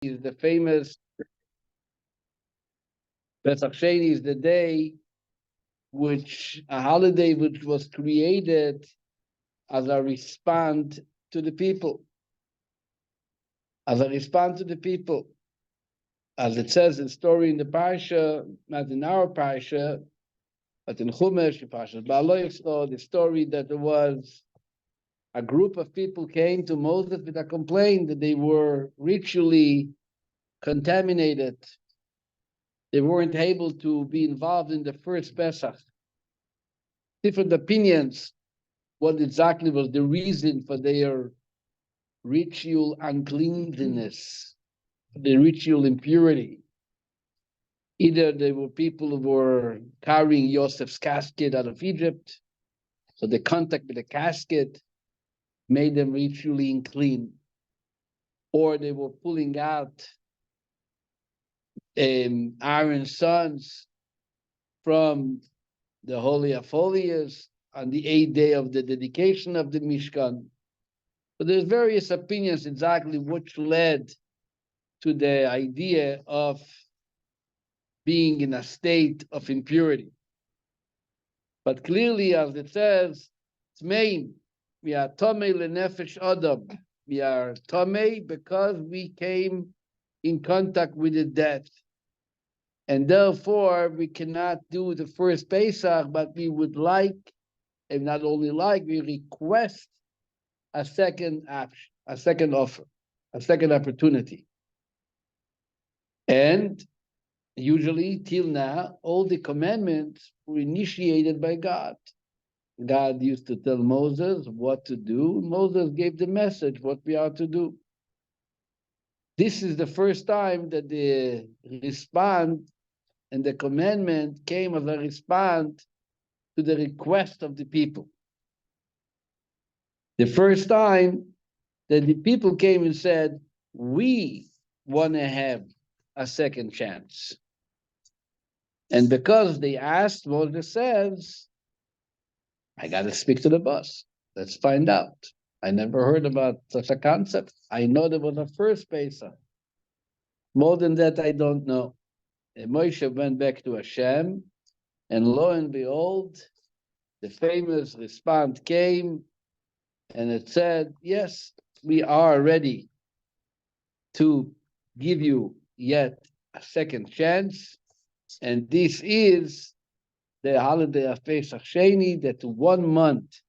is the famous Pesach Sheni is the day a holiday which was created as a response to the people. As a response to the people. As it says in story in the Parsha, not in our Parsha, but in Chumash, Parsha Ba'aloychso, the story that there was a group of people came to Moses with a complaint that they were ritually contaminated. They weren't able to be involved in the first Pesach. Different opinions, what exactly was the reason for their ritual uncleanness, the ritual impurity. Either they were people who were carrying Joseph's casket out of Egypt, so the contact with the casket made them ritually unclean, or they were pulling out Aaron's sons from the Holy of Holies on the 8th day of the dedication of the Mishkan. But there's various opinions exactly which led to the idea of being in a state of impurity. But clearly, as it says, Tmeim, we are Tomei lenefesh Adam. We are Tomei because we came in contact with the death. And therefore, we cannot do the first Pesach, but we would like, and not only like, we request a second option, a second offer, a second opportunity. And usually, till now, all the commandments were initiated by God. God used to tell Moses what to do. Moses gave the message, what we are to do. This is the first time that the response and the commandment came as a response to the request of the people. The first time that the people came and said, we want to have a second chance. And because they asked, Moses says, I got to speak to the boss. Let's find out. I never heard about such a concept. I know there was a first Pesach. More than that, I don't know. And Moshe went back to Hashem, and lo and behold, the famous response came, and it said, yes, we are ready to give you yet a second chance, and this is the holiday of Pesach Sheni, that 1 month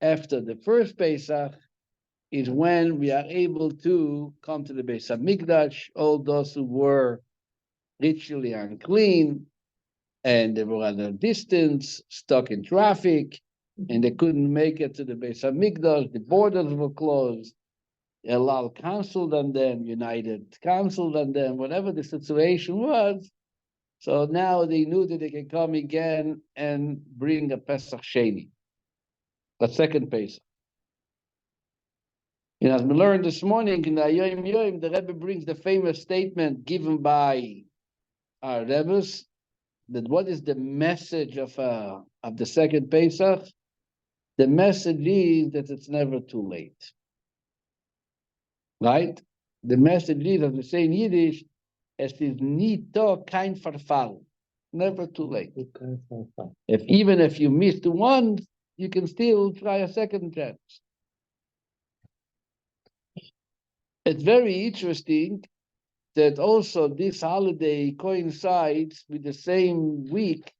after the first Pesach is when we are able to come to the Beis HaMikdash. All those who were ritually unclean and they were at a distance, stuck in traffic, and they couldn't make it to the Beis HaMikdash, the borders were closed. Elal counseled on them, United counseled on them, whatever the situation was. So now they knew that they can come again and bring a Pesach Sheni, a second Pesach. And as we learned this morning in the Yom Yom, the Rebbe brings the famous statement given by our Rebbes, that what is the message of the second Pesach? The message is that it's never too late. Right? The message is, as we say in Yiddish, es ist nie doch kein Verfall. Never too late. Even if you missed one, you can still try a second chance. It's very interesting that also this holiday coincides with the same week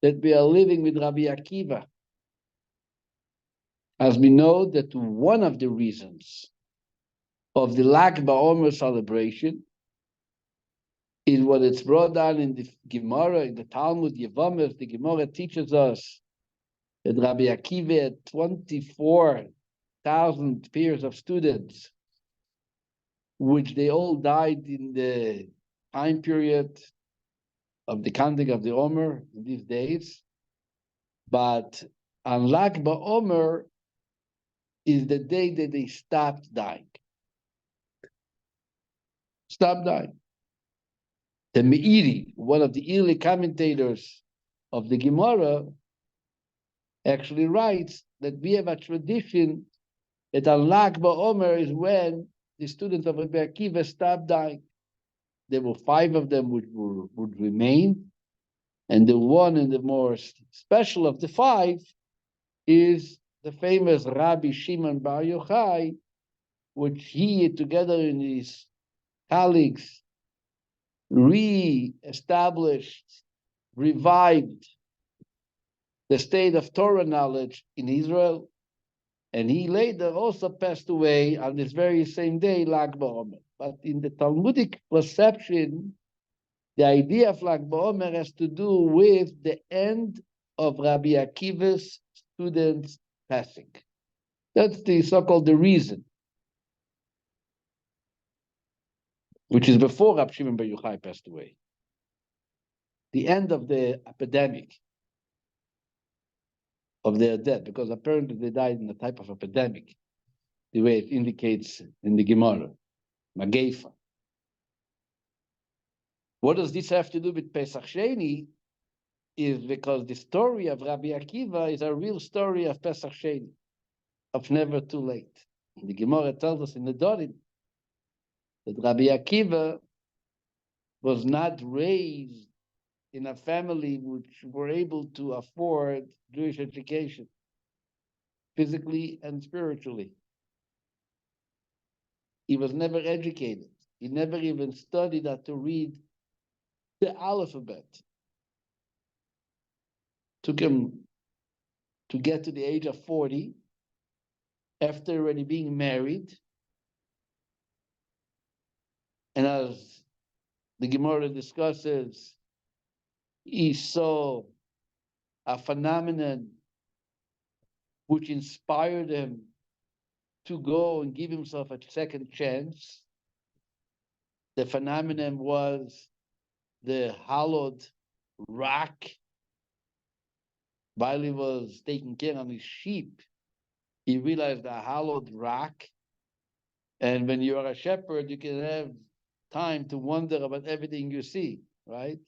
that we are living with Rabbi Akiva. As we know that one of the reasons of the Lag BaOmer celebration is what it's brought down in the Gemara, in the Talmud, Yevamot. The Gemara teaches us that Rabbi Akiva had 24,000 pairs of students, which they all died in the time period of the counting of the Omer in these days. But on Lag BaOmer is the day that they stopped dying. Stopped dying. The Meiri, one of the early commentators of the Gemara, actually writes that we have a tradition that on Lag BaOmer is when the students of Rabbi Akiva stopped dying. There were 5 of them which would remain, and the one and the more special of the 5 is the famous Rabbi Shimon Bar Yochai, which he, together with his colleagues, re-established, revived the state of Torah knowledge in Israel. And he later also passed away on this very same day, Lag BaOmer. But in the Talmudic perception, the idea of Lag BaOmer has to do with the end of Rabbi Akiva's students passing. That's the so-called the reason, which is before Rabbi Shimon Bar Yochai passed away. The end of the epidemic of their death, because apparently they died in a type of epidemic, the way it indicates in the Gemara, Magefa. What does this have to do with Pesach Sheni? Is because the story of Rabbi Akiva is a real story of Pesach Sheni, of never too late. The Gemara tells us in the Dorim that Rabbi Akiva was not raised in a family which were able to afford Jewish education, physically and spiritually. He was never educated. He never even studied how to read the alphabet. Took him to get to the age of 40, after already being married. And as the Gemara discusses, he saw a phenomenon which inspired him to go and give himself a second chance. The phenomenon was the hollowed rock. While he was taking care of his sheep, he realized a hollowed rock. And when you are a shepherd, you can have time to wonder about everything you see, right?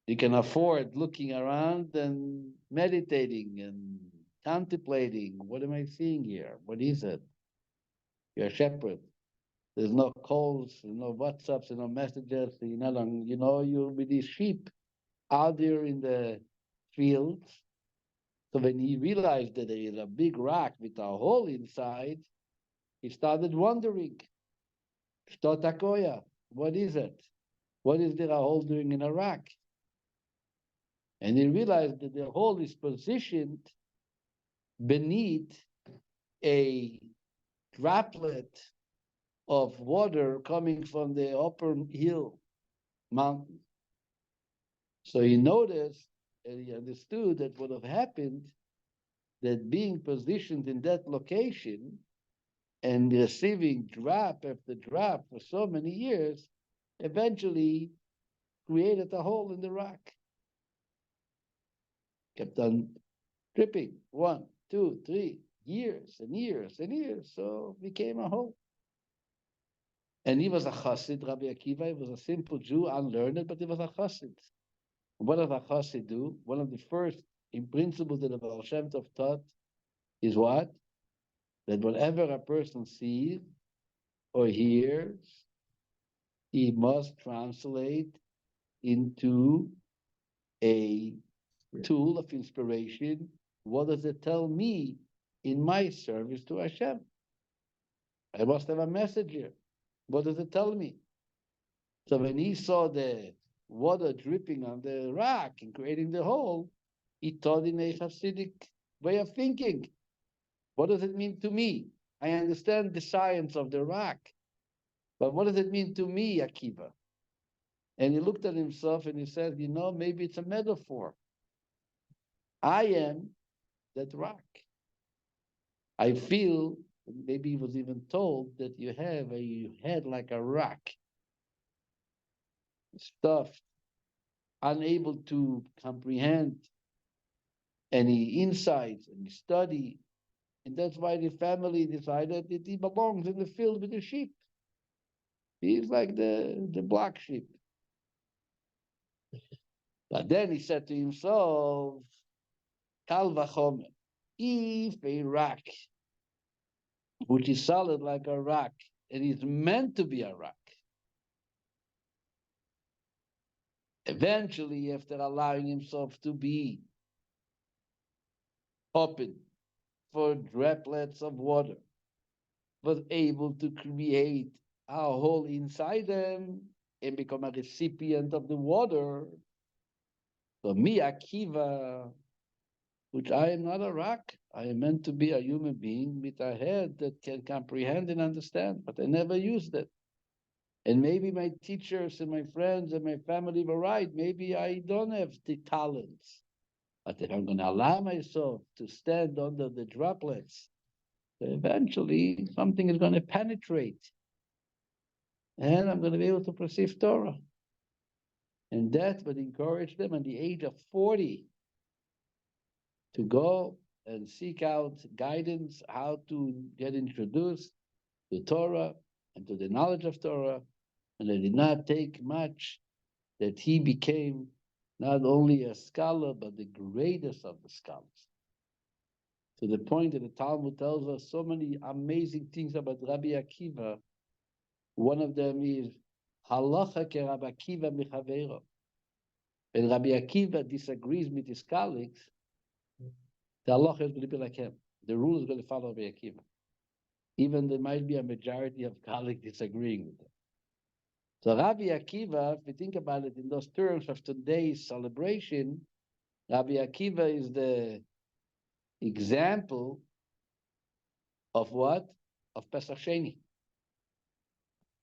You can afford looking around and meditating and contemplating. What am I seeing here? What is it? You're a shepherd. There's no calls, no WhatsApps, no messages. You're not on, you're with these sheep out there in the fields. So when he realized that there is a big rock with a hole inside, he started wondering, Shtotakoya, what is it? What is there a hole doing in a rock? And he realized that the hole is positioned beneath a droplet of water coming from the upper hill mountain. So he noticed and he understood that what have happened, that being positioned in that location and receiving drop after drop for so many years, eventually created a hole in the rock. Kept on dripping, 1, 2, 3 years and years and years, so became a hole. And he was a chassid, Rabbi Akiva. He was a simple Jew, unlearned, but he was a chassid. What does a chassid do? One of the first principles that the Baal Shem Tov taught is what? That whatever a person sees or hears, he must translate into a tool of inspiration. What does it tell me in my service to Hashem? I must have a message here. What does it tell me? So when he saw the water dripping on the rock and creating the hole, he taught in a Hasidic way of thinking. What does it mean to me? I understand the science of the rock, but what does it mean to me, Akiva? And he looked at himself and he said, maybe it's a metaphor. I am that rock. I feel, maybe he was even told that you have a head like a rock, stuffed, unable to comprehend any insights, any study. And that's why the family decided that he belongs in the field with the sheep. He's like the black sheep. But then he said to himself, Kal vachomer, if a rock which is solid like a rock, and is meant to be a rock. Eventually, after allowing himself to be open for droplets of water, was able to create a hole inside them and become a recipient of the water. So me, Akiva, which I am not a rock, I am meant to be a human being with a head that can comprehend and understand, but I never used it. And maybe my teachers and my friends and my family were right. Maybe I don't have the talents. But if I'm going to allow myself to stand under the droplets, eventually something is going to penetrate. And I'm going to be able to perceive Torah. And that would encourage them at the age of 40 to go and seek out guidance, how to get introduced to Torah and to the knowledge of Torah. And it did not take much that he became not only a scholar, but the greatest of the scholars. To the point that the Talmud tells us so many amazing things about Rabbi Akiva. One of them is halacha ke Rabbi Akiva michavero. When Rabbi Akiva disagrees with his colleagues, the halacha is going to be like him. The rule is going to follow Rabbi Akiva. Even there might be a majority of colleagues disagreeing with him. So Rabbi Akiva, if we think about it in those terms of today's celebration, Rabbi Akiva is the example of what? Of Pesach Sheni,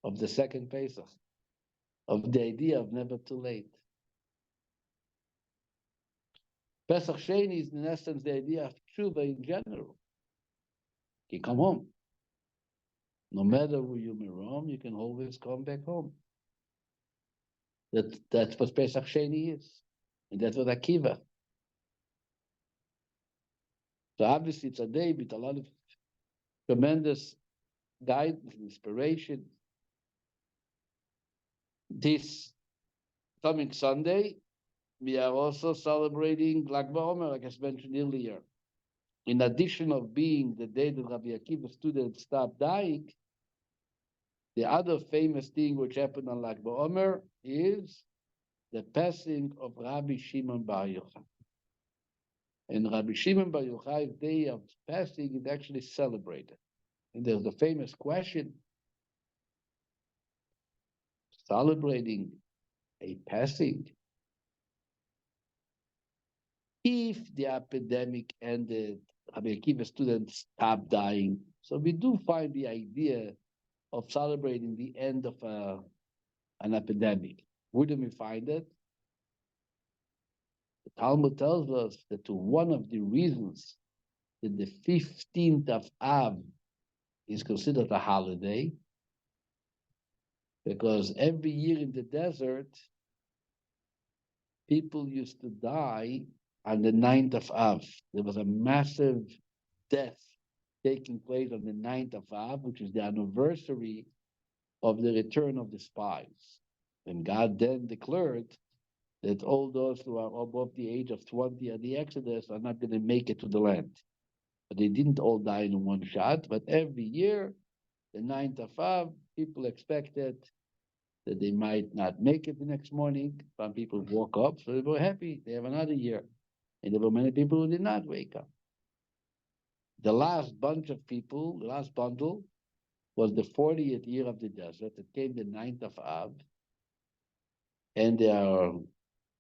of the second Pesach, of the idea of never too late. Pesach Sheni is in essence the idea of tshuva in general. You come home. No matter where you may roam, you can always come back home. That's what Pesach Sheni is. And that's what Akiva. So obviously it's a day with a lot of tremendous guidance and inspiration. This coming Sunday, we are also celebrating Lag BaOmer, like I mentioned earlier. In addition of being the day that Rabbi Akiva's students stopped dying, the other famous thing which happened on Lag BaOmer is the passing of Rabbi Shimon Bar Yochai. And Rabbi Shimon Bar Yochai's day of passing is actually celebrated. And there's the famous question, celebrating a passing. If the epidemic ended, Rabbi Akiva students stopped dying. So we do find the idea of celebrating the end of an epidemic. Where do we find it? The Talmud tells us that one of the reasons that the 15th of Av is considered a holiday, because every year in the desert, people used to die on the 9th of Av. There was a massive death taking place on the 9th of Av, which is the anniversary of the return of the spies. And God then declared that all those who are above the age of 20 at the Exodus are not going to make it to the land. But they didn't all die in one shot, but every year, the 9th of Av, people expected that they might not make it the next morning. Some people woke up, so they were happy. They have another year. And there were many people who did not wake up. The last bunch of people, the last bundle, was the 40th year of the desert. It came the 9th of Av. And they are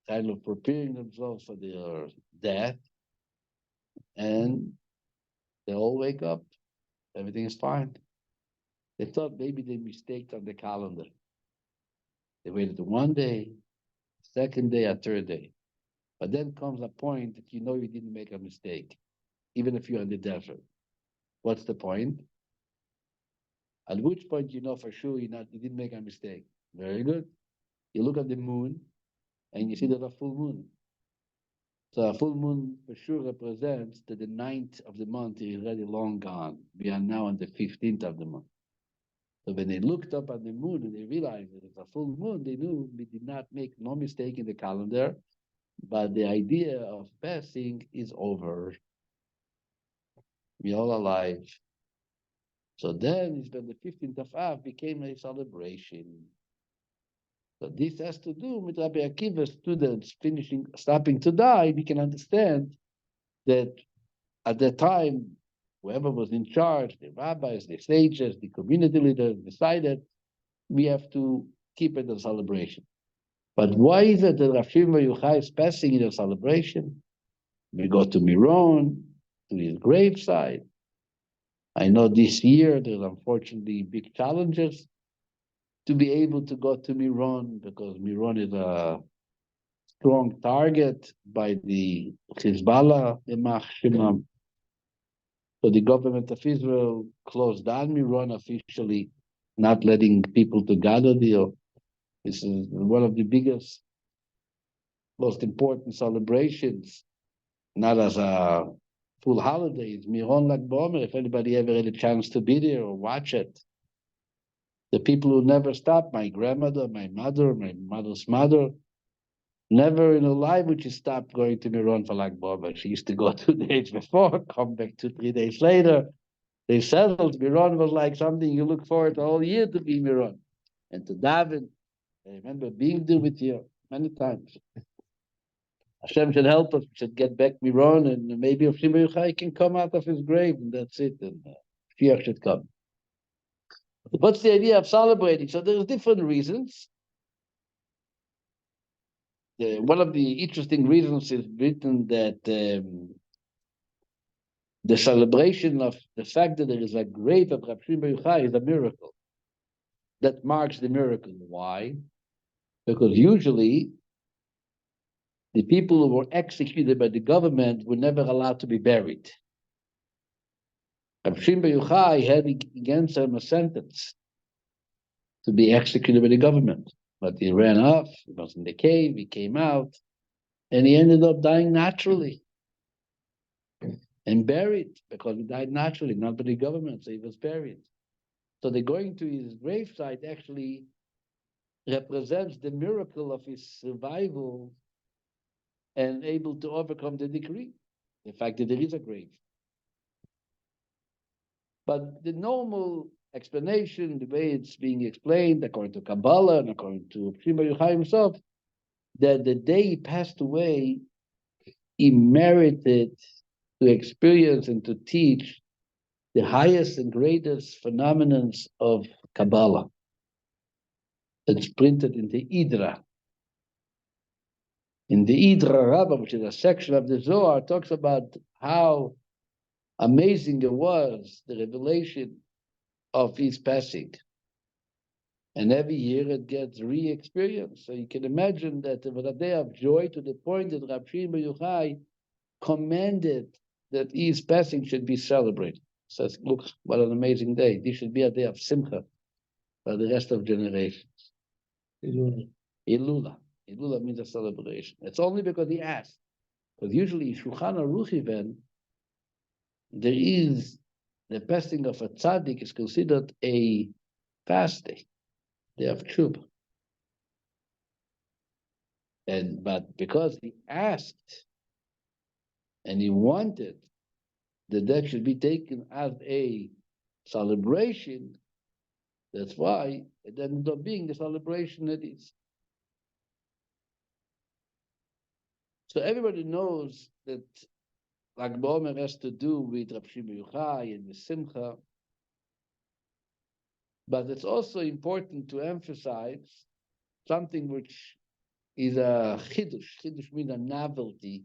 kind of preparing themselves for their death. And they all wake up. Everything is fine. They thought maybe they mistaked on the calendar. They waited one day, second day, a third day. But then comes a point that you know you didn't make a mistake, even if you're in the desert. What's the point? At which point you know for sure you didn't make a mistake. Very good. You look at the moon and you see there's a full moon. So a full moon for sure represents that the 9th of the month is already long gone. We are now on the 15th of the month. So when they looked up at the moon and they realized that it's a full moon, they knew we did not make no mistake in the calendar, but the idea of passing is over. We're all alive. So then, the 15th of Av became a celebration. So this has to do with Rabbi Akiva's students stopping to die. We can understand that at that time, whoever was in charge, the rabbis, the sages, the community leaders, decided we have to keep it a celebration. But why is it that Rav Shimon Bar Yochai is passing in a celebration? We go to Miron, to his graveside. I know this year there's unfortunately big challenges to be able to go to Miron because Miron is a strong target by the Hezbollah, Yamach Shimon. So the government of Israel closed down Miron officially, not letting people to gather there. This is one of the biggest, most important celebrations, not as a full holiday. It's Miron Lag BaOmer, if anybody ever had a chance to be there or watch it. The people who never stopped, my grandmother, my mother's mother, never in her life would she stop going to Miron for Lag BaOmer. She used to go 2 days before, come back 2, 3 days later. They settled. Miron was like something you look forward to all year to be Miron. And to daven, I remember being there with you many times. Hashem should help us. We should get back Miron, and maybe if Shimon Yochai can come out of his grave, and that's it. And Mashiach should come. What's the idea of celebrating? So there's different reasons. One of the interesting reasons is written that the celebration of the fact that there is a grave of Rav Shimon Bar Yochai is a miracle. That marks the miracle. Why? Because usually the people who were executed by the government were never allowed to be buried. Rav Shimon Bar Yochai had against him a sentence to be executed by the government. But he ran off, he was in the cave, he came out, and he ended up dying naturally and buried because he died naturally, not by the government, so he was buried. So the going to his gravesite actually represents the miracle of his survival and able to overcome the decree, the fact that there is a grave. But the normal explanation, the way it's being explained, according to Kabbalah and according to Shimon Bar Yochai himself, that the day he passed away, he merited to experience and to teach the highest and greatest phenomenons of Kabbalah. It's printed in the Idra. In the Idra Rabbah, which is a section of the Zohar, talks about how amazing it was, the revelation of his passing. And every year it gets re-experienced. So you can imagine that it was a day of joy to the point that Rav Shimon Bar Yochai commanded that his passing should be celebrated. Says, look, what an amazing day. This should be a day of simcha for the rest of generations. Ilula. Ilula. Ilula means a celebration. It's only because he asked. Because usually, Shulchan Aruch even, there is the passing of a tzaddik is considered a fast day. Day of tshuva. But because he asked and he wanted that should be taken as a celebration, that's why it ended up being the celebration it is. So everybody knows that Lag BaOmer has to do with Rav Shimon Bar Yochai and the Simcha, but it's also important to emphasize something which is a chidush. Chidush means a novelty,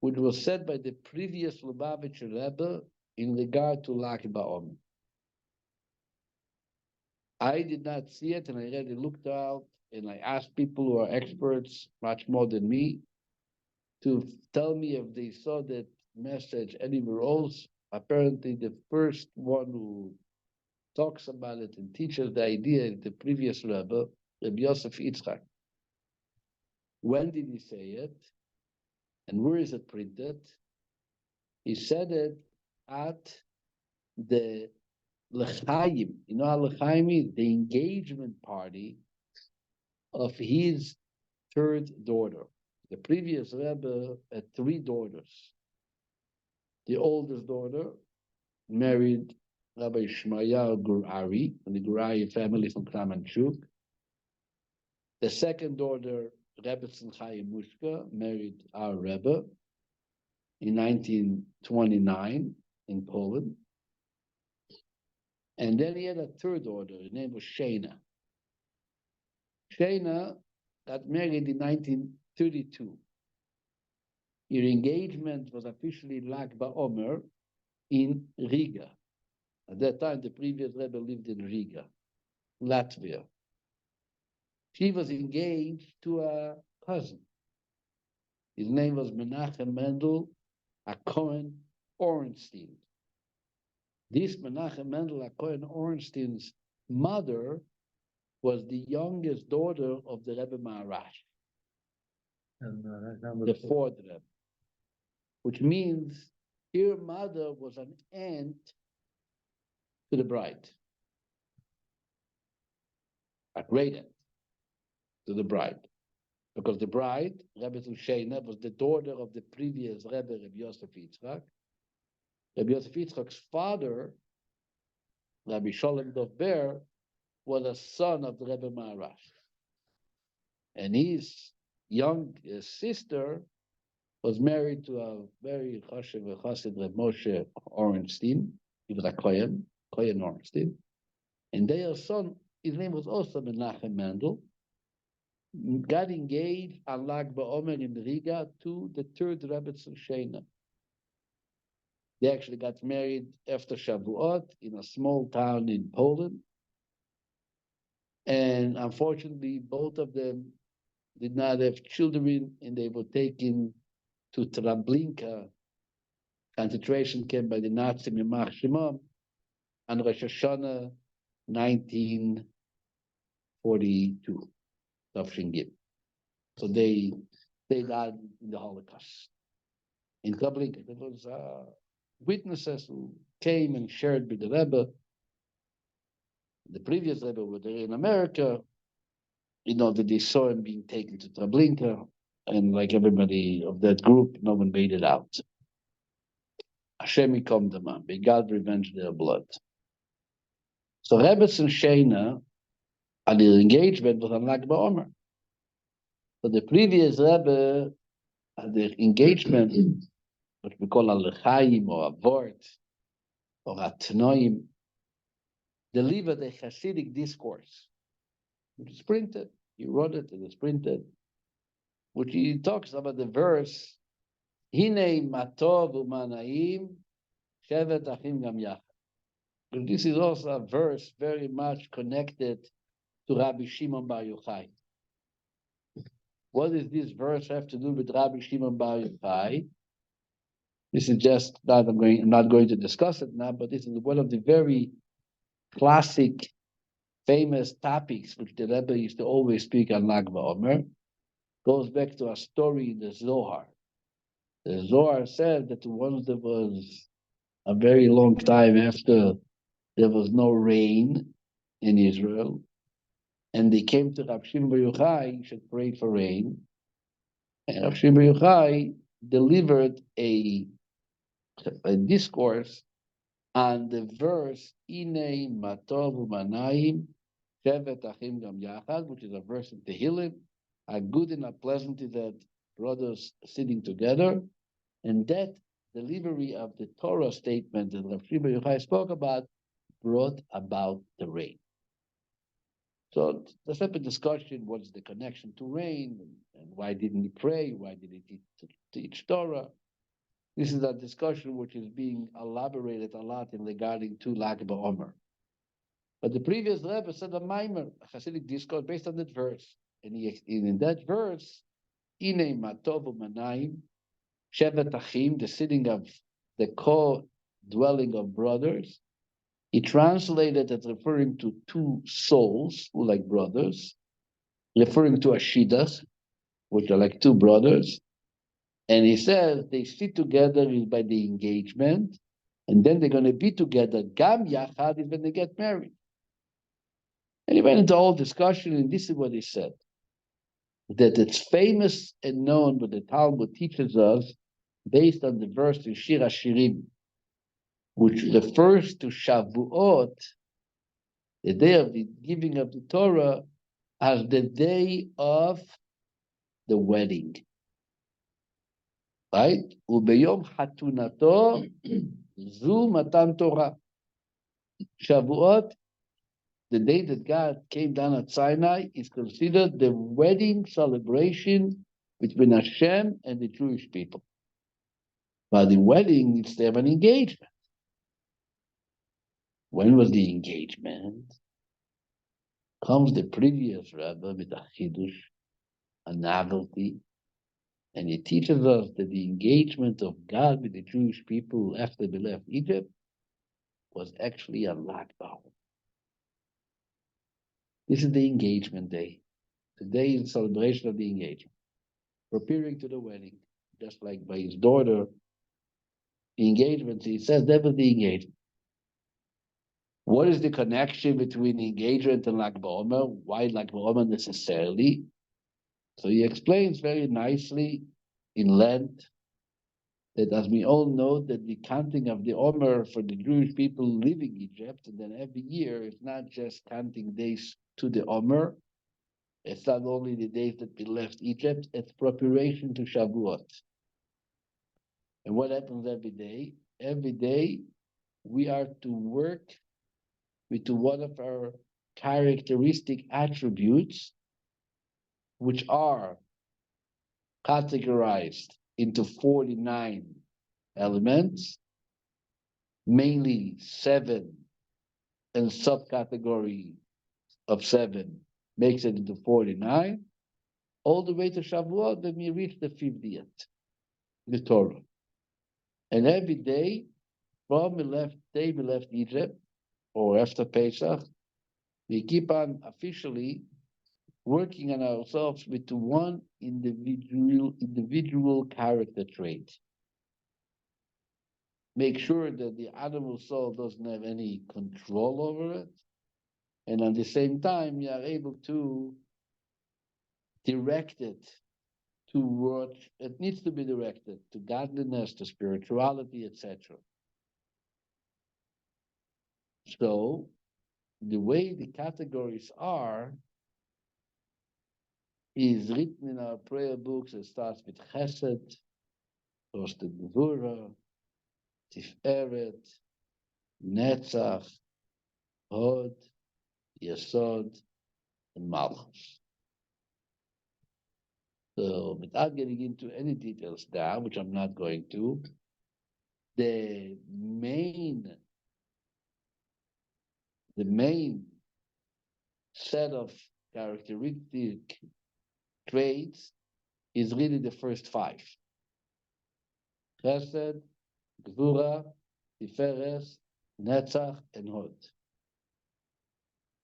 which was said by the previous Lubavitcher Rebbe in regard to Lag BaOmer. I did not see it, and I already looked out, and I asked people who are experts, much more than me, to tell me if they saw that message anywhere else. Apparently, the first one who talks about it and teaches the idea is the previous Rebbe, Rabbi Yosef Yitzchak. When did he say it? And where is it printed? He said it at the L'chaim. You know how L'chaim is? The engagement party of his third daughter. The previous Rebbe had 3 daughters. The oldest daughter married Rabbi Shmayahu Gurari, from the Gurari family from Kramanchuk. The second daughter, Rebbe Chaim Mushka, married our Rebbe in 1929 in Poland. And then he had a third daughter, her name was Shana. Shana got married in 1932. Her engagement was officially Lag BaOmer in Riga. At that time, the previous Rebbe lived in Riga, Latvia. She was engaged to a cousin. His name was Menachem Mendel, a Cohen Orenstein. This Menachem Mendel, a Cohen Orenstein's mother, was the youngest daughter of the Rebbe Maharash, the fourth Rebbe, which means her mother was an aunt to the bride, a great aunt to the bride, because the bride, Rebbe Shana, was the daughter of the previous Rebbe, Rabbi Yosef Yitzchak. Rabbi Yosef Yitzchak's father, Rabbi Sholem Dov Ber, was a son of the Rebbe Maharash. And his young sister was married to a very chassid Reb Moshe Orenstein. He was a Kohen Orenstein. And their son, his name was also Menachem Mendel, got engaged on Lag BaOmer in Riga to the third Rebbe Shana. They actually got married after Shavuot in a small town in Poland. And unfortunately, both of them did not have children, and they were taken to Treblinka concentration camp by the Nazi Yamach Shimon on Rosh Hashanah 1942, Tafshin Gimel. So they died in the Holocaust. In Treblinka, there was witnesses who came and shared with the Rebbe. The previous Rebbe were there in America, that they saw him being taken to Treblinka, and like everybody of that group, no one made it out. Hashem yikom damam. May God revenge their blood. So Rebbe and Shana, at their engagement was on Lag BaOmer. So the previous Rebbe, at their engagement, what we call a lechaim or a vort or a tnoim, delivered a Hasidic discourse, which is printed. He wrote it, and it's printed, which he talks about the verse, Hinei matov umanaim shevet achim gam yachad. But this is also a verse very much connected to Rabbi Shimon Bar Yochai. What does this verse have to do with Rabbi Shimon Bar Yochai? This is just that I'm not going to discuss it now, but this is one of the very classic, famous topics which the Rebbe used to always speak on Lag BaOmer. Goes back to a story in the Zohar. The Zohar said that once there was a very long time after there was no rain in Israel, and they came to Rav Shimon Bar Yochai, you should pray for rain. And Rav Shimon Bar Yochai delivered a discourse on the verse Inei Matov Umanayim Shevet Achim Gam Yachad, which is a verse in Tehillim. A good and a pleasant is that brothers sitting together, and that delivery of the Torah statement that Rav Shimon Bar Yochai spoke about brought about the rain. So the separate discussion: what's the connection to rain, and why didn't he pray? Why did he teach Torah? This is a discussion which is being elaborated a lot in regarding to Lag BaOmer. But the previous Rebbe said a Maimer, a Hasidic discourse based on that verse. And in that verse, Inei Matov Umanayim, Shevet Achim, the sitting of the co-dwelling of brothers, he translated it referring to two souls who like brothers, referring to a Shidduch, which are like two brothers. And he says they sit together is by the engagement, and then they're going to be together. Gam Yachad is when they get married. And he went into a whole discussion, and this is what he said. That it's famous and known what the Talmud teaches us based on the verse in Shir HaShirim. which refers to Shavuot, the day of the giving of the Torah, as the day of the wedding. Right? Ubeyom hatunato zu matan Torah. Shavuot, the day that God came down at Sinai, is considered the wedding celebration between Hashem and the Jewish people. But the wedding needs to have an engagement. When was the engagement? Comes the previous Rabbi with a chidush, a novelty, and he teaches us that the engagement of God with the Jewish people after they left Egypt was actually a Lag BaOmer. This is the engagement day. Today is celebration of the engagement, preparing to the wedding, just like by his daughter, the engagement. He says that was the engagement. What is the connection between engagement and Lag BaOmer? Why Lag BaOmer necessarily? So he explains very nicely in length that, as we all know, that the counting of the Omer for the Jewish people leaving Egypt, and then every year, it's not just counting days to the Omer. It's not only the days that we left Egypt, it's preparation to Shavuot. And what happens every day? Every day, we are to work with one of our characteristic attributes, which are categorized into 49 elements, mainly 7 and subcategory of 7 makes it into 49, all the way to Shavuot, then we reach the 50th, the Torah. And every day, from we left Egypt, or after Pesach, we keep on officially working on ourselves with one individual character trait. Make sure that the animal soul doesn't have any control over it. And at the same time, we are able to direct it to what it needs to be directed, to godliness, to spirituality, etc. So the way the categories are is written in our prayer books. It starts with Chesed, goes to Gevura, Tiferet, Netzach, Hod, Yesod, and Malchus. So without getting into any details now, which I'm not going to, the main set of characteristic traits is really the first 5. Chesed, Gvura, Tiferes, Netzach, and Hod.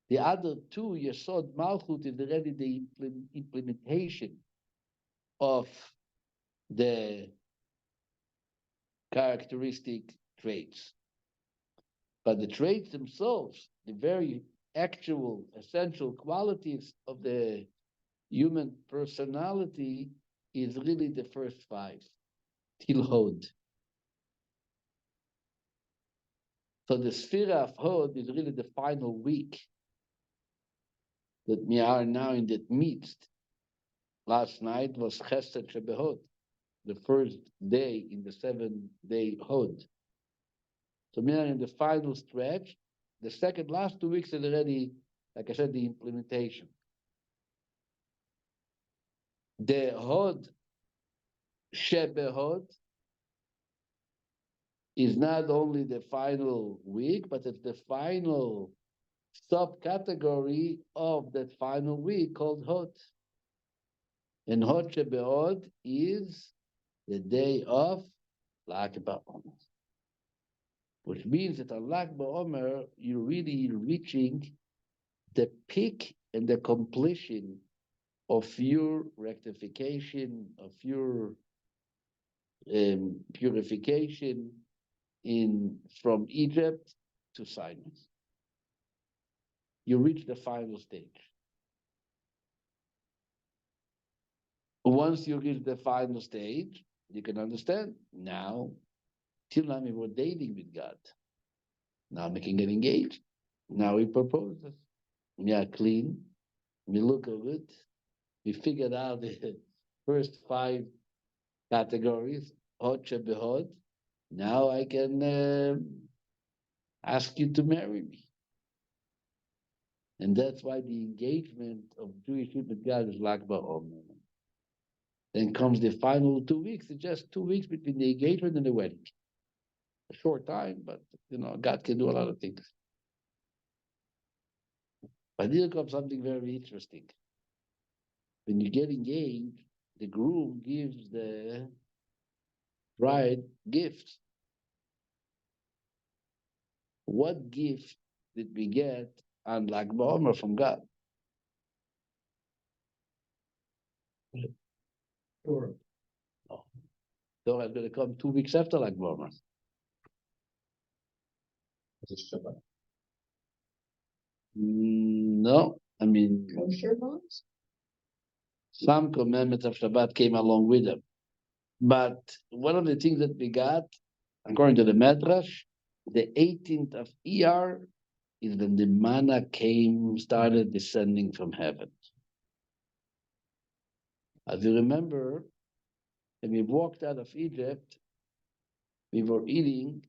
The other 2, Yesod, Malchut, is already the implementation of the characteristic traits. But the traits themselves, the very actual, essential qualities of the human personality, is really the first 5, till Hod. So the sphere of Hod is really the final week that we are now in that midst. Last night was Chesed Shebehod, the first day in the 7-day Hod. So we are in the final stretch. The second last 2 weeks is already, like I said, the implementation. The Hod Shebehod is not only the final week, but it's the final subcategory of that final week called Hod. And Hod Shebehod is the day of Lag BaOmer, which means that on Lag BaOmer, you're really reaching the peak and the completion of your rectification, of your purification from Egypt to Sinai. You reach the final stage. Once you reach the final stage, you can understand now Till now we were dating with God. Now we can get engaged. Now he proposes. We are clean. We look good. We figured out the first 5 categories. Hod shebehod. Now I can ask you to marry me. And that's why the engagement of Jewish people with God is Lag BaOmer. Then comes the final 2 weeks. It's just 2 weeks between the engagement and the wedding. A short time, but God can do a lot of things. But here comes something very interesting. When you get engaged, the groom gives the bride gifts. What gift did we get on Lag BaOmer from God? Torah. No. Torah is going to come 2 weeks after Lag BaOmer. Shabbat. No, I mean, some commandments of Shabbat came along with them. But one of the things that we got, according to the Medrash, the 18th of Iyar is when the manna started descending from heaven. As you remember, when we walked out of Egypt, we were eating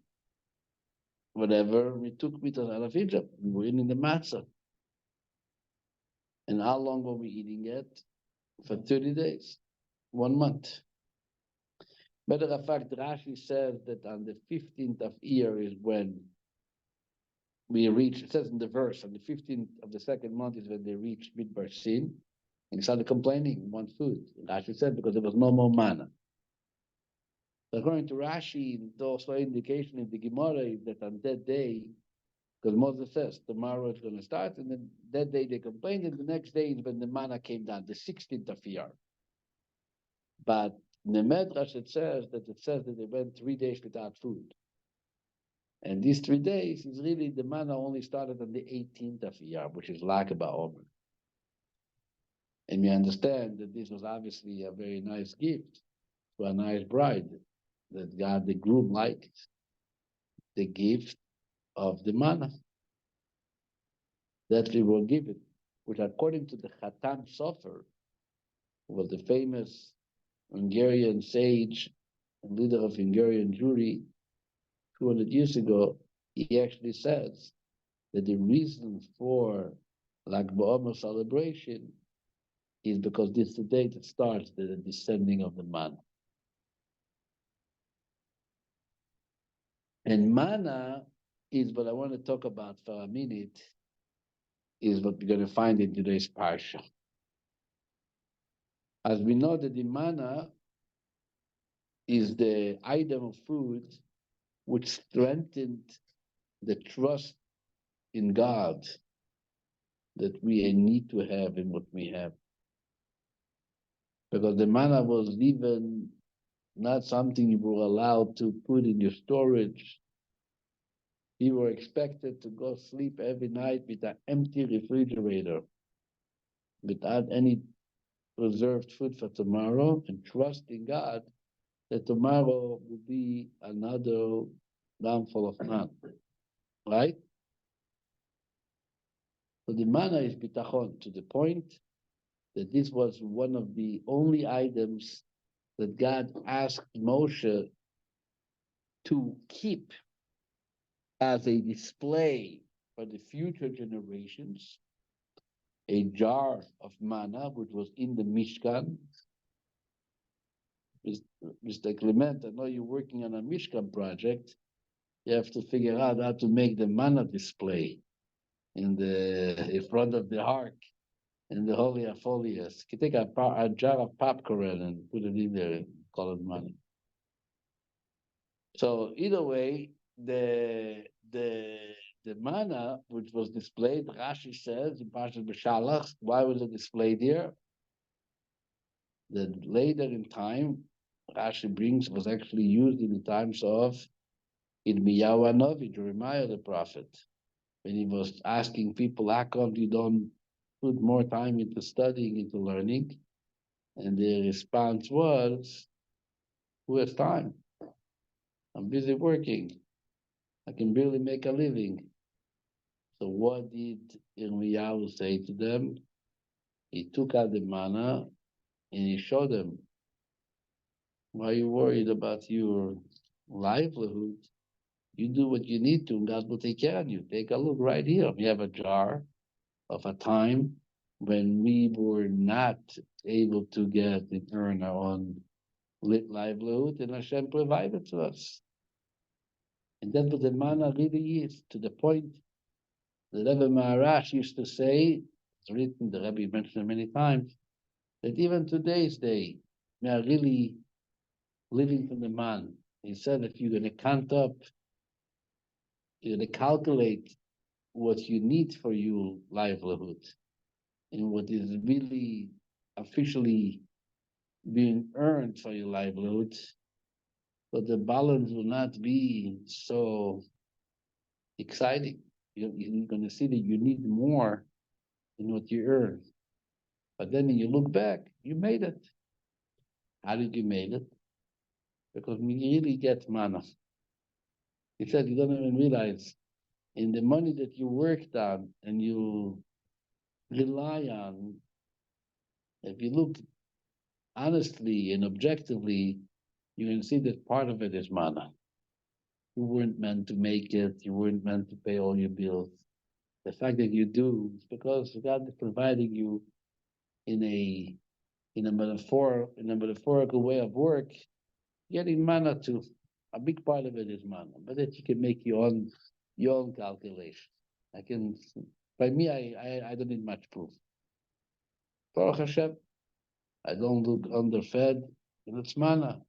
whatever we took with us out of Egypt. We were eating the matzah. And how long were we eating it? For 30 days, 1 month. Matter of fact, Rashi says that on the 15th of Iyar is when we reach, it says in the verse, on the 15th of the second month is when they reached Midbar Sin, and started complaining, want food. Rashi said because there was no more manna. According to Rashi, the also indication in the Gemara is that on that day, because Moses says tomorrow it's going to start, and then that day they complained, and the next day is when the manna came down, the 16th of Iyar. But in the Medrash it says that they went 3 days without food. And these 3 days is really the manna only started on the 18th of Iyar, which is Lag BaOmer. And we understand that this was obviously a very nice gift to a nice bride that God, the groom, liked the gift of the manna that we were given, which according to the Chatam Sofer, who was the famous Hungarian sage and leader of Hungarian Jewry 200 years ago, he actually says that the reason for Lag BaOmer celebration is because this is the day that starts the descending of the manna. And manna is what I want to talk about for a minute, is what we're going to find in today's Parsha. As we know that the manna is the item of food which strengthened the trust in God that we need to have in what we have. Because the manna was even not something you were allowed to put in your storage. You were expected to go sleep every night with an empty refrigerator, without any preserved food for tomorrow, and trust in God that tomorrow will be another downfall of man. Right? So the manna is bitachon, to the point that this was one of the only items that God asked Moshe to keep as a display for the future generations, a jar of manna, which was in the Mishkan. Mr. Clement, I know you're working on a Mishkan project. You have to figure out how to make the manna display in front of the ark in the Holy of Holies. You can take a jar of popcorn and put it in there and call it manna. So either way, the manna, which was displayed, Rashi says in Parsha B'Shalach, why was it displayed here? That later in time, Rashi brings, was actually used in the times of Yirmiyahu Hanavi, Jeremiah the prophet, when he was asking people, how come you don't put more time into studying, into learning? And the response was, who has time? I'm busy working. I can barely make a living. So what did Yirmiyahu say to them? He took out the manna and he showed them, why are you worried about your livelihood? You do what you need to, and God will take care of you. Take a look right here. We have a jar of a time when we were not able to get and earn our own livelihood, and Hashem provided to us. And that's what the manna really is, to the point the Rebbe Maharash used to say, it's written, the Rabbi mentioned it many times, that even today's day, we are really living from the man. He said, if you're going to count up, you're going to calculate what you need for your livelihood and what is really officially being earned for your livelihood, but the balance will not be so exciting. You're going to see that you need more than what you earn. But then when you look back, you made it. How did you made it? Because we really get manna. He said you don't even realize in the money that you worked on and you rely on, if you look honestly and objectively, you can see that part of it is manna. You weren't meant to make it, you weren't meant to pay all your bills. The fact that you do is because God is providing you in a metaphorical way of work, getting manna too. A big part of it is manna, but that you can make your own calculation. I can, by me, I don't need much proof. Baruch Hashem, I don't look underfed, and it's manna,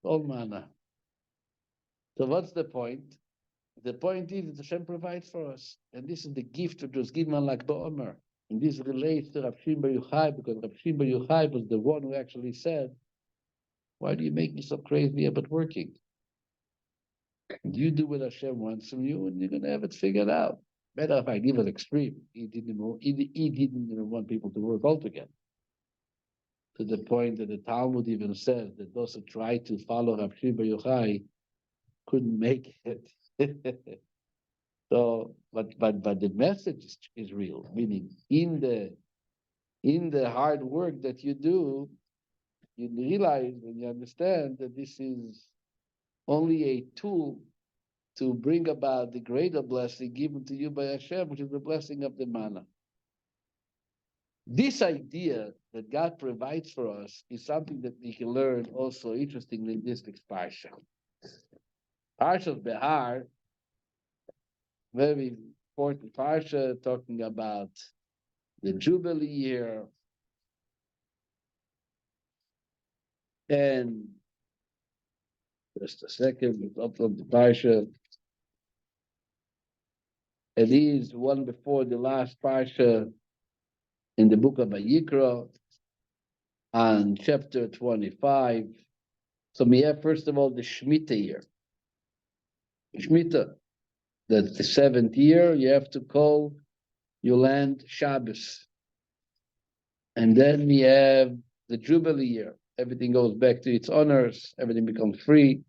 all manna. So what's the point? The point is that Hashem provides for us, and this is the gift that was given like Ba'omer. And this relates to Rav Shimon Bar Yochai, because Rav Shimon Bar Yochai was the one who actually said, why do you make me so crazy about working? You do what Hashem wants from you, and you're going to have it figured out. Matter of fact, he was extreme. He didn't even want people to work altogether. To the point that the Talmud even says that those who tried to follow Rav Shimon Bar Yochai couldn't make it. So, but the message is real. Meaning, in the hard work that you do, you realize and you understand that this is only a tool to bring about the greater blessing given to you by Hashem, which is the blessing of the manna. This idea that God provides for us is something that we can learn also interestingly in this week's Parsha. Parsha of Behar, very important Parsha, talking about the Jubilee year, and just a second, up on the Parsha. It is one before the last Parsha in the book of Vayikra, on chapter 25. So we have, first of all, the Shemitah year. Shemitah, that's the 7th year, you have to call your land Shabbos. And then we have the Jubilee year. Everything goes back to its honors, everything becomes free,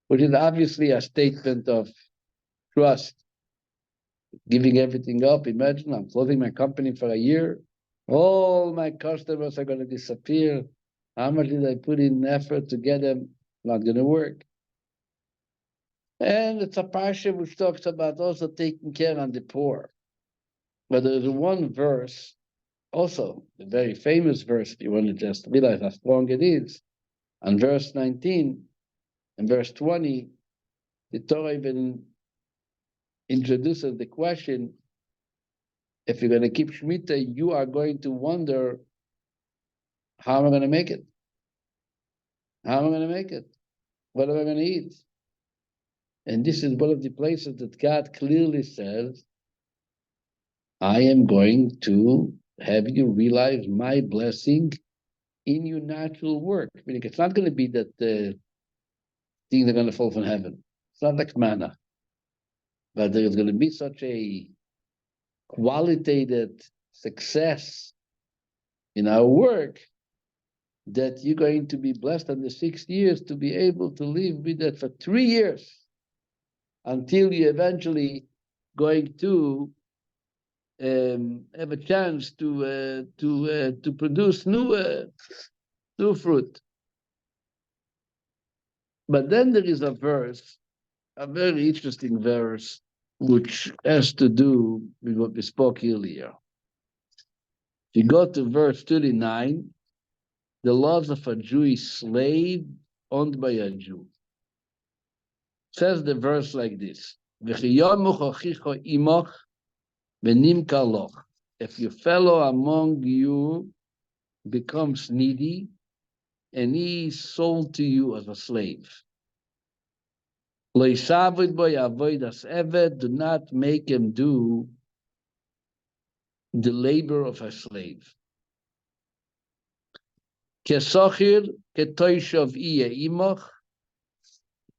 which is obviously a statement of trust, giving everything up. Imagine I'm closing my company for a year. All my customers are going to disappear. How much did I put in effort to get them? Not going to work. And it's a parsha which talks about also taking care of the poor. But there's one verse, also a very famous verse, if you want to just realize how strong it is. On verse 19 and verse 20, the Torah even introduces the question, if you're going to keep Shemitah, you are going to wonder, how am I going to make it? How am I going to make it? What am I going to eat? And this is one of the places that God clearly says, I am going to have you realize my blessing in your natural work. Meaning it's not going to be that things are going to fall from heaven. It's not like manna. But there is going to be such a qualitative success in our work that you're going to be blessed in the 6 years to be able to live with that for 3 years until you eventually going to have a chance to produce new fruit. But then there is a verse, a very interesting verse, which has to do with what we spoke earlier. If you go to verse 39, the laws of a Jewish slave owned by a Jew. Says the verse like this: if your fellow among you becomes needy and he is sold to you as a slave, do not make him do the labor of a slave. Kesochir ketoishav iye imoch,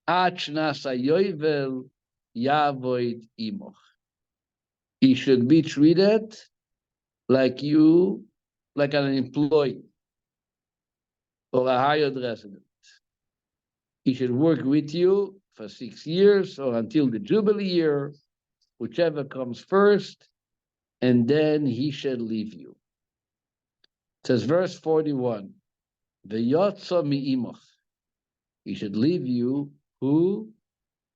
achnasa yoivel yavoid imoch. He should be treated like you, like an employee or a hired resident. He should work with you for 6 years or until the Jubilee year, whichever comes first, and then he shall leave you. It says verse 41, V'yotza mi'imoch. He should leave you, who?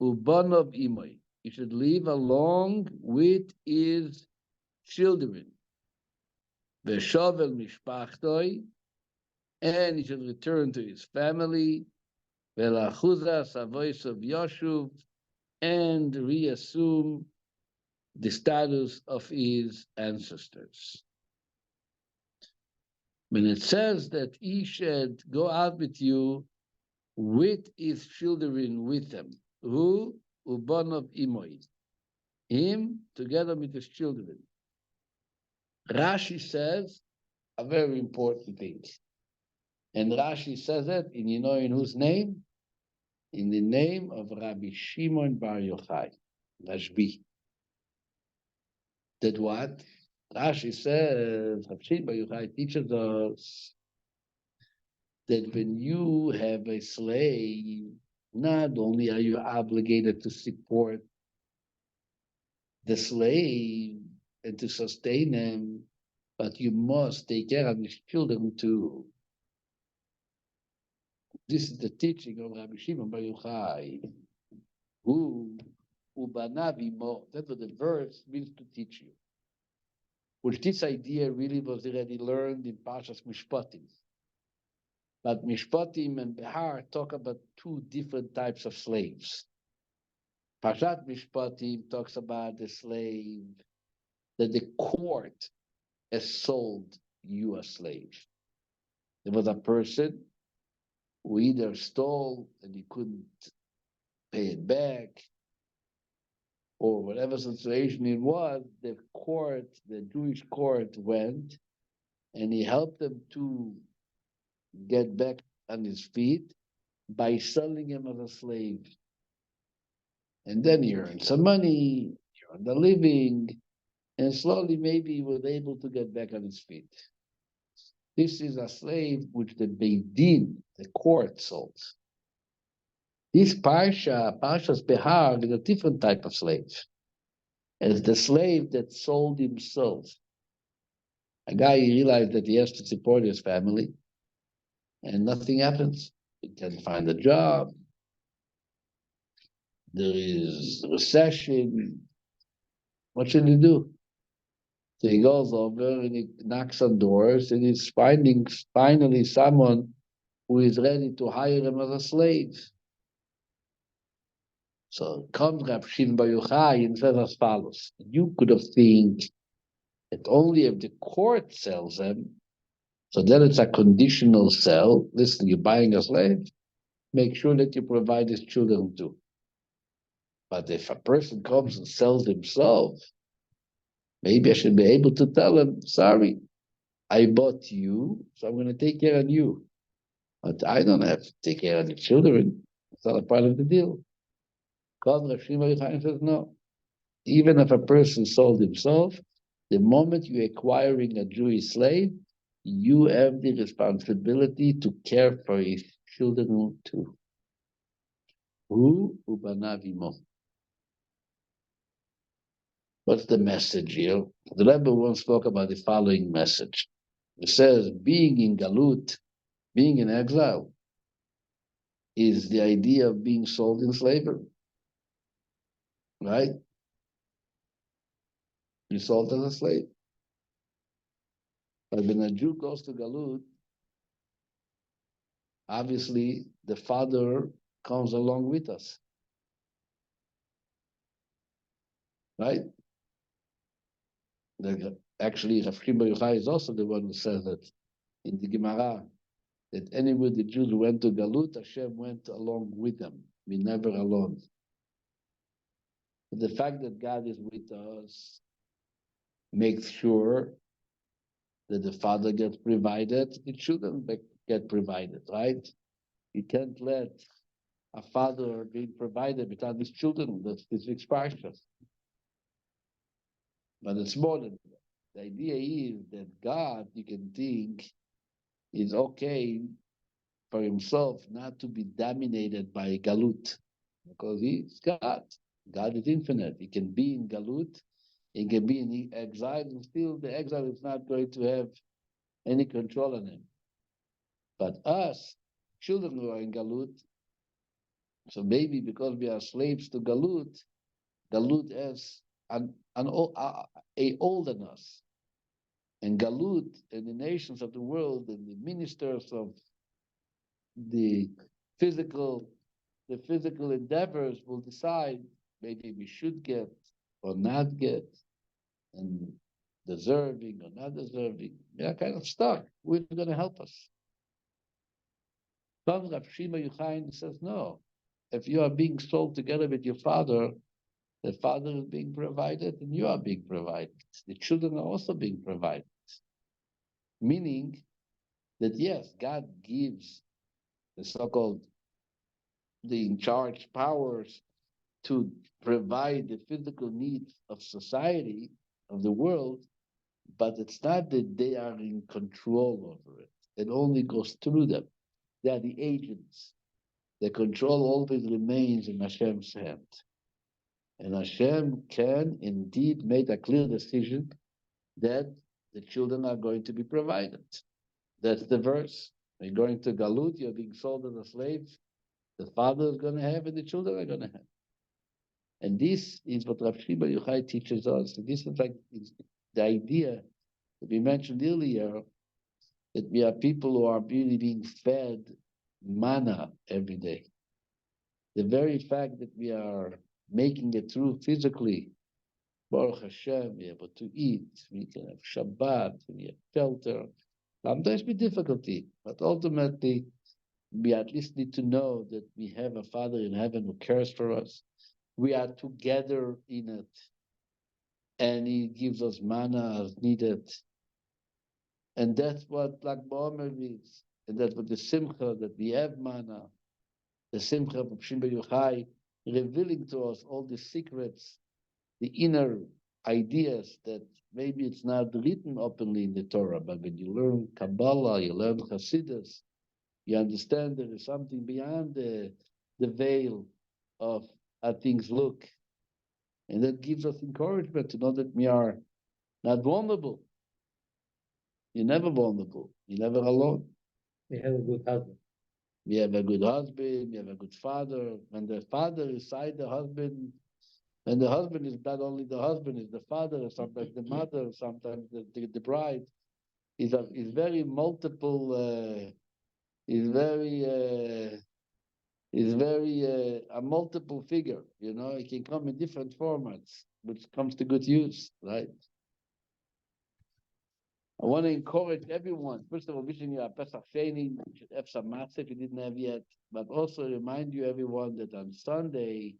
Ubanov imoy. He should leave along with his children. V'shovel mishpachtoi, and he should return to his family. V'lachuzas avois of Yoshuv, and reassume the status of his ancestors. When it says that he should go out with you with his children with him, who? Ubanov imoy. Him together with his children. Rashi says a very important thing. And Rashi says it in whose name? In the name of Rabbi Shimon Bar Yochai, Rashbi. That what? Rashi says, Rabbi Shimon Bar Yochai teaches us that when you have a slave, not only are you obligated to support the slave and to sustain him, but you must take care of his children too. This is the teaching of Rabbi Shimon Bar Yochai, who ubanavimo. That's what the verse means to teach you. Which this idea really was already learned in Parshas Mishpatim. But Mishpatim and Behar talk about 2 different types of slaves. Parshat Mishpatim talks about the slave that the court has sold you a slave. There was a person who either stole and he couldn't pay it back, or whatever situation it was, the Jewish court went and he helped them to get back on his feet by selling him as a slave. And then he earned some money, he earned a living, and slowly maybe he was able to get back on his feet. This is a slave which the Beit Din, the court, sold. This Parshas Behar, is a different type of slave. It's the slave that sold himself. A guy realized that he has to support his family, and nothing happens. He can't find a job. There is recession. What should he do? So he goes over and he knocks on doors, and he's finding finally someone who is ready to hire him as a slave. So comes Rav Shimon Bar Yochai and says as follows: you could have think that only if the court sells him, so then it's a conditional sell. Listen, you're buying a slave, make sure that you provide his children too. But if a person comes and sells himself, maybe I should be able to tell him, sorry, I bought you, so I'm going to take care of you. But I don't have to take care of the children. It's not a part of the deal. God, Rav Shimon Bar Yochai says, no. Even if a person sold himself, the moment you're acquiring a Jewish slave, you have the responsibility to care for his children too. Who ubanavimo? What's the message here? The Rebbe once spoke about the following message. It says, being in galut, being in exile, is the idea of being sold in slavery, right? You're sold as a slave. But when a Jew goes to galut, obviously the father comes along with us, right? Actually, Rav Shimon Bar Yochai is also the one who says that in the Gemara, that anywhere the Jews went to galut, Hashem went along with them. We never alone. But the fact that God is with us makes sure that the father gets provided, the children get provided, right? You can't let a father be provided without his children. That's this week's Parsha. But it's more than that. The idea is that God, you can think, is okay for himself not to be dominated by galut, because he's God. God is infinite. He can be in galut, he can be in exile, and still the exile is not going to have any control on him. But us, children who are in galut, so maybe because we are slaves to galut, galut has a hold on us. And galut and the nations of the world and the ministers of the physical the physical endeavors will decide maybe we should get or not get, and deserving or not deserving. We are kind of stuck. Who's going to help us? Rav Shimon Bar Yochai says, no. If you are being sold together with your father, the father is being provided and you are being provided. The children are also being provided. Meaning that yes, God gives the so-called the in charge powers to provide the physical needs of society, of the world, but it's not that they are in control over it. It only goes through them. They are the agents. The control always remains in Hashem's hand. And Hashem can indeed make a clear decision that the children are going to be provided. That's the verse. You're going to Galut, you're being sold as a slave. The father is going to have and the children are going to have. And this is what Rav Shimon Bar Yochai teaches us. This is like the idea that we mentioned earlier, that we are people who are really being fed manna every day. The very fact that we are making it through physically, Baruch Hashem, we're able to eat, we can have Shabbat, we have shelter. Sometimes with difficulty, but ultimately, we at least need to know that we have a Father in heaven who cares for us. We are together in it, and He gives us manna as needed. And that's what Lag BaOmer means, and that's what the Simcha, that we have manna, the Simcha of Shimon Bar Yochai, revealing to us all the secrets, the inner ideas that maybe it's not written openly in the Torah, but when you learn Kabbalah, you learn Hasidus, you understand there is something beyond the veil of how things look. And that gives us encouragement to know that we are not vulnerable. You're never vulnerable. You're never alone. We have a good husband. We have a good husband. We have a good father. When the father is beside the husband, and the husband is not only the husband, is the father, sometimes the mother, sometimes the bride. Is very multiple. Is very a multiple figure. You know, it can come in different formats, which comes to good use, right? I want to encourage everyone. First of all, wishing you a Pesach Sheni. You should have some matzah if you didn't have yet, but also remind you everyone that on Sunday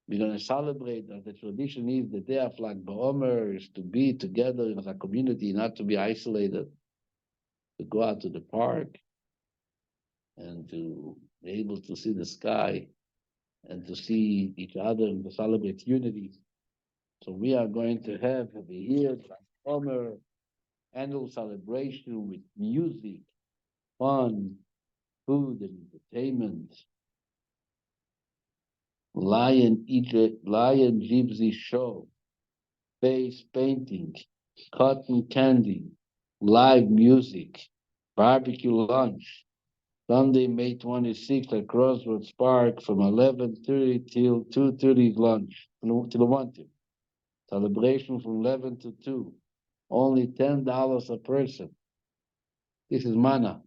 we're going to celebrate, as the tradition is, the day of Lag BaOmer is to be together as a community, not to be isolated, to go out to the park and to be able to see the sky and to see each other and to celebrate unity. So we are going to have the year Lag BaOmer, annual celebration with music, fun, food, and entertainment. Lion Gypsy show, face painting, cotton candy, live music, barbecue lunch. Sunday, May 26th at Crossroads Park from 11:30 till 2:30 lunch, till 1 till. Celebration from 11 to 2. Only $10 a person. This is mana.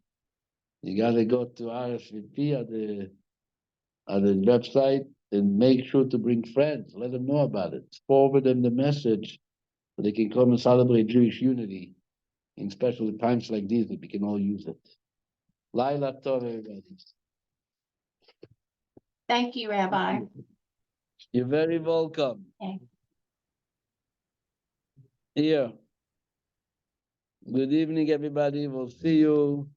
You gotta go to RSVP at the website and make sure to bring friends. Let them know about it. Forward them the message so they can come and celebrate Jewish unity. In especially times like these that we can all use it. Laila Tov, everybody. Thank you, Rabbi. You're very welcome. Okay. Here. Good evening, everybody. We'll see you